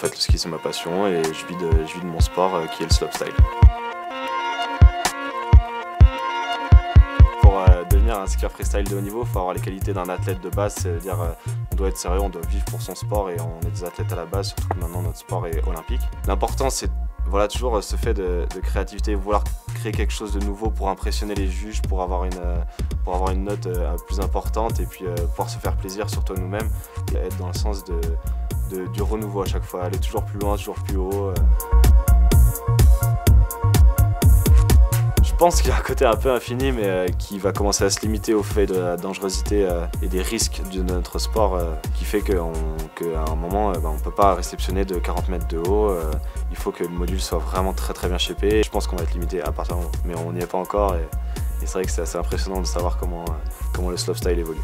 fait, le ski c'est ma passion et je vis de mon sport qui est le slopestyle. Pour devenir un skieur freestyle de haut niveau, il faut avoir les qualités d'un athlète de base, c'est-à-dire on doit être sérieux, on doit vivre pour son sport et on est des athlètes à la base, surtout que maintenant notre sport est olympique. L'important c'est voilà, toujours ce fait de créativité, vouloir créer quelque chose de nouveau pour impressionner les juges, pour avoir une note plus importante et puis pouvoir se faire plaisir, surtout à nous-mêmes, et être dans le sens du renouveau à chaque fois, aller toujours plus loin, toujours plus haut. Je pense qu'il y a un côté un peu infini, mais qui va commencer à se limiter au fait de la dangerosité et des risques de notre sport, qui fait qu'à un moment, on ne peut pas réceptionner de 40 mètres de haut. Il faut que le module soit vraiment très bien shapé. Je pense qu'on va être limité à partir du moment, mais on n'y est pas encore. Et c'est vrai que c'est assez impressionnant de savoir comment le slopestyle évolue.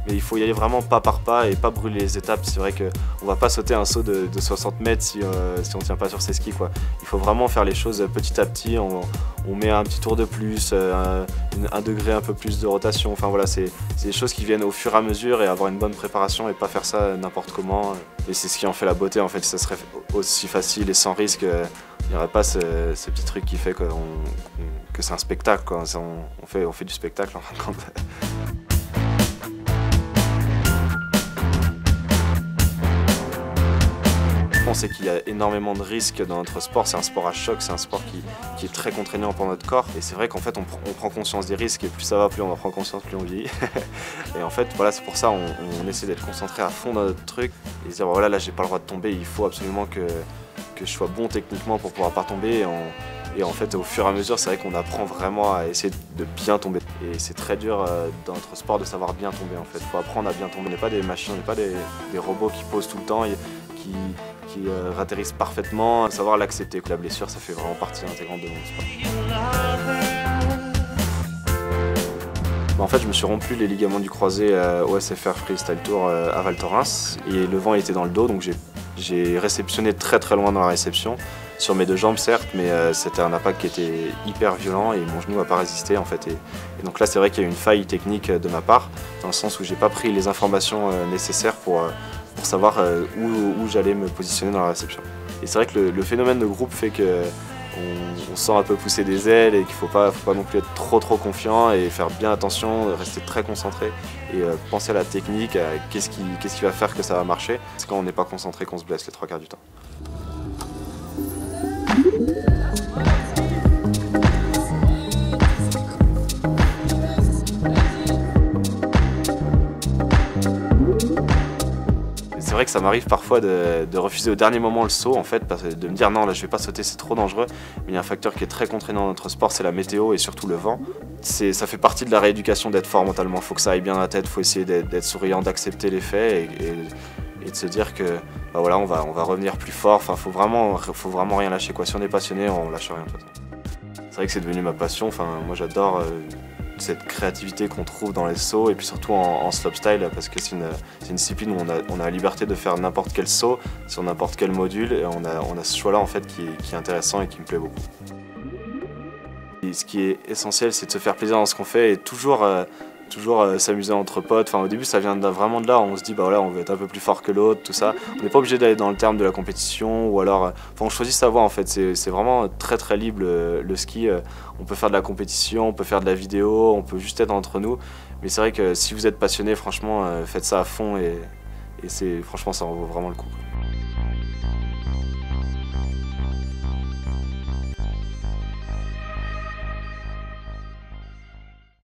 Mais il faut y aller vraiment pas par pas et pas brûler les étapes. C'est vrai qu'on ne va pas sauter un saut de 60 mètres si on ne tient pas sur ses skis, quoi. Il faut vraiment faire les choses petit à petit. On met un petit tour de plus, un degré un peu plus de rotation. Enfin voilà, c'est des choses qui viennent au fur et à mesure et avoir une bonne préparation et pas faire ça n'importe comment. Et c'est ce qui en fait la beauté en fait. Si ça serait aussi facile et sans risque, il n'y aurait pas ce petit truc qui fait que c'est un spectacle, quoi. On fait du spectacle en fin de compte. On sait qu'il y a énormément de risques dans notre sport, c'est un sport à choc, c'est un sport qui est très contraignant pour notre corps. Et c'est vrai qu'en fait on prend conscience des risques et plus ça va, plus on en prend conscience, plus on vieillit. Et en fait voilà, c'est pour ça on essaie d'être concentré à fond dans notre truc et se dire voilà, là j'ai pas le droit de tomber, il faut absolument que je sois bon techniquement pour pouvoir pas tomber. Et en fait au fur et à mesure c'est vrai qu'on apprend vraiment à essayer de bien tomber. Et c'est très dur dans notre sport de savoir bien tomber en fait. Il faut apprendre à bien tomber, on n'est pas des machines, on n'est pas des robots qui posent tout le temps. Qui atterrissent parfaitement, savoir l'accepter. La blessure, ça fait vraiment partie intégrante de mon sport. En fait, je me suis rompu les ligaments du croisé au SFR Freestyle Tour à Val Thorens et le vent était dans le dos, donc j'ai réceptionné très loin dans la réception, sur mes deux jambes certes, mais c'était un impact qui était hyper violent et mon genou n'a pas résisté en fait. Et donc là, c'est vrai qu'il y a eu une faille technique de ma part, dans le sens où j'ai pas pris les informations nécessaires pour savoir où j'allais me positionner dans la réception. Et c'est vrai que le phénomène de groupe fait qu'on sent un peu pousser des ailes et qu'il ne faut pas non plus être trop confiant et faire bien attention, rester très concentré et penser à la technique, à qu'est-ce qui va faire que ça va marcher. C'est quand on n'est pas concentré qu'on se blesse les 3/4 du temps. C'est vrai que ça m'arrive parfois de refuser au dernier moment le saut en fait, de me dire non là je vais pas sauter, c'est trop dangereux. Mais il y a un facteur qui est très contraignant dans notre sport, c'est la météo et surtout le vent. Ça fait partie de la rééducation d'être fort mentalement, il faut que ça aille bien dans la tête, il faut essayer d'être souriant, d'accepter les faits et de se dire que bah voilà, on va revenir plus fort. Enfin, faut vraiment rien lâcher, quoi. Si on est passionné, on lâche rien de toute façon. C'est vrai que c'est devenu ma passion, enfin, moi j'adore cette créativité qu'on trouve dans les sauts et puis surtout en slopestyle parce que c'est une discipline où on a la liberté de faire n'importe quel saut sur n'importe quel module et on a ce choix là en fait qui est intéressant et qui me plaît beaucoup. Et ce qui est essentiel, c'est de se faire plaisir dans ce qu'on fait et toujours s'amuser entre potes. Enfin, au début ça vient vraiment de là, on se dit bah voilà, on veut être un peu plus fort que l'autre, tout ça. On n'est pas obligé d'aller dans le terme de la compétition ou alors on choisit sa voie en fait, c'est vraiment très libre le ski. On peut faire de la compétition, on peut faire de la vidéo, on peut juste être entre nous, mais c'est vrai que si vous êtes passionné, franchement faites ça à fond et franchement ça en vaut vraiment le coup.